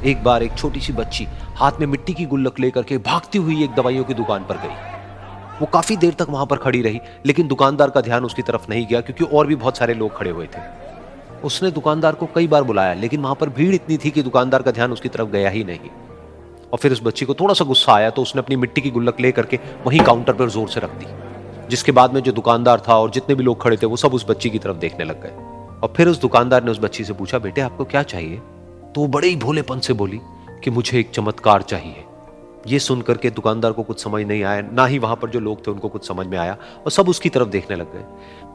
एक बार एक छोटी सी बच्ची हाथ में मिट्टी की गुल्लक लेकर के भागती हुई एक दवाइयों की दुकान पर गई। वो काफी देर तक वहां पर खड़ी रही, लेकिन दुकानदार का ध्यान उसकी तरफ नहीं गया क्योंकि और भी बहुत सारे लोग खड़े हुए थे। उसने दुकानदार को कई बार बुलाया, लेकिन वहां पर भीड़ इतनी थी कि दुकानदार का ध्यान उसकी तरफ गया ही नहीं। और फिर उस बच्ची को थोड़ा सा गुस्सा आया तो उसने अपनी मिट्टी की गुल्लक लेकर के वहीं काउंटर पर जोर से रख दी, जिसके बाद में जो दुकानदार था और जितने भी लोग खड़े थे वो सब उस बच्ची की तरफ देखने लग गए। और फिर उस दुकानदार ने उस बच्ची से पूछा, बेटे आपको क्या चाहिए? तो वो बड़े ही भोलेपन से बोली कि मुझे एक चमत्कार चाहिए। ये सुनकर के दुकानदार को कुछ समझ नहीं आया, ना ही वहां पर जो लोग थे उनको कुछ समझ में आया, और सब उसकी तरफ देखने लग गए।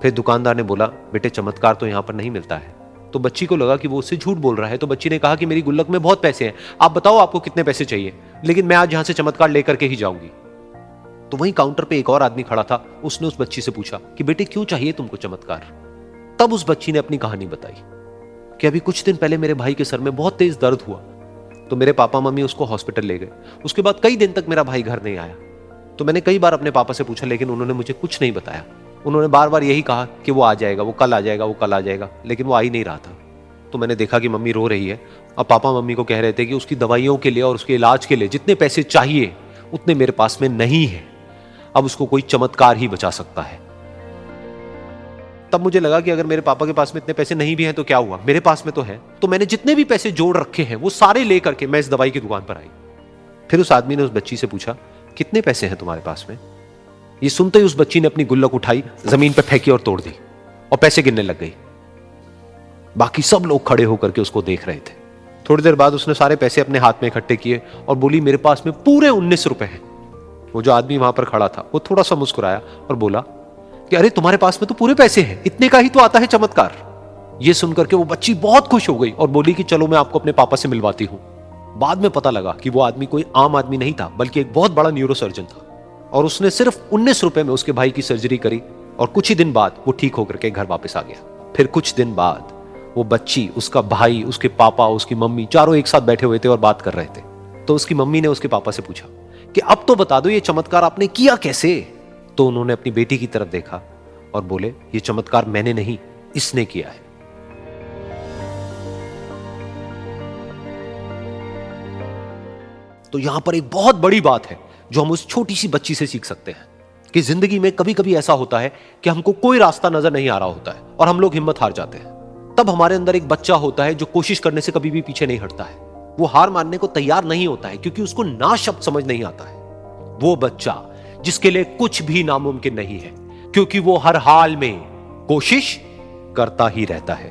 फिर दुकानदार ने बोला, बेटे चमत्कार तो यहां पर नहीं मिलता है। तो बच्ची को लगा कि वो उससे झूठ बोल रहा है, तो बच्ची ने कहा कि मेरी गुल्लक में बहुत पैसे हैं, आप बताओ आपको कितने पैसे चाहिए, लेकिन मैं आज यहां से चमत्कार लेकर के ही जाऊंगी। तो वहीं काउंटर पे एक और आदमी खड़ा था, उसने उस बच्ची से पूछा कि बेटे क्यों चाहिए तुमको चमत्कार? तब उस बच्ची ने अपनी कहानी बताई कि अभी कुछ दिन पहले मेरे भाई के सर में बहुत तेज दर्द हुआ, तो मेरे पापा मम्मी उसको हॉस्पिटल ले गए। उसके बाद कई दिन तक मेरा भाई घर नहीं आया। तो मैंने कई बार अपने पापा से पूछा, लेकिन उन्होंने मुझे कुछ नहीं बताया। उन्होंने बार बार यही कहा कि वो आ जाएगा, वो कल आ जाएगा, वो कल आ जाएगा, लेकिन वो आ ही नहीं रहा था। तो मैंने देखा कि मम्मी रो रही है, और पापा मम्मी को कह रहे थे कि उसकी दवाइयों के लिए और उसके इलाज के लिए जितने पैसे चाहिए उतने मेरे पास में नहीं है, अब उसको कोई चमत्कार ही बचा सकता है। तब मुझे लगा कि अगर मेरे पापा के पास में इतने पैसे नहीं भी हैं तो क्या हुआ, मेरे पास में तो है। तो मैंने जितने भी पैसे जोड़ रखे हैं वो सारे लेकर के मैं इस दवाई की दुकान पर आई। फिर उस आदमी ने उस बच्ची से पूछा, कितने पैसे हैं तुम्हारे पास में? ये सुनते ही उस बच्ची ने अपनी गुल्लक उठाई, जमीन पर फेंकी और तोड़ दी, और पैसे गिनने लग गई। बाकी सब लोग खड़े होकर के उसको देख रहे थे। थोड़ी देर बाद उसने सारे पैसे अपने हाथ में इकट्ठे किए और बोली, मेरे पास में पूरे 19 रुपए हैं। वो जो आदमी वहां पर खड़ा था वो थोड़ा सा मुस्कुराया और बोला कि अरे तुम्हारे पास में तो पूरे पैसे हैं, इतने का ही तो आता है चमत्कार। ये सुनकर के वो बच्ची बहुत खुश हो गई और बोली कि चलो मैं आपको अपने पापा से मिलवाती हूं। बाद में पता लगा कि वो आदमी कोई आम आदमी नहीं था, बल्कि एक बहुत बड़ा न्यूरोसर्जन था, और उसने सिर्फ 19 रुपए में उसके भाई की सर्जरी करी, और कुछ ही दिन बाद वो ठीक होकर के घर वापस आ गया। फिर कुछ दिन बाद वो बच्ची, उसका भाई, उसके पापा, उसकी मम्मी, चारों एक साथ बैठे हुए थे और बात कर रहे थे। तो उसकी मम्मी ने उसके पापा से पूछा कि अब तो बता दो ये चमत्कार आपने किया कैसे? तो उन्होंने अपनी बेटी की तरफ देखा और बोले, ये चमत्कार मैंने नहीं, इसने किया है। तो यहां पर एक बहुत बड़ी बात है जो हम उस छोटी सी बच्ची से सीख सकते हैं कि जिंदगी में कभी कभी ऐसा होता है कि हमको कोई रास्ता नजर नहीं आ रहा होता है और हम लोग हिम्मत हार जाते हैं। तब हमारे अंदर एक बच्चा होता है जो कोशिश करने से कभी भी पीछे नहीं हटता है। वो हार मानने को तैयार नहीं होता है क्योंकि उसको ना शब्द समझ नहीं आता है। वो बच्चा जिसके लिए कुछ भी नामुमकिन नहीं है, क्योंकि वो हर हाल में कोशिश करता ही रहता है।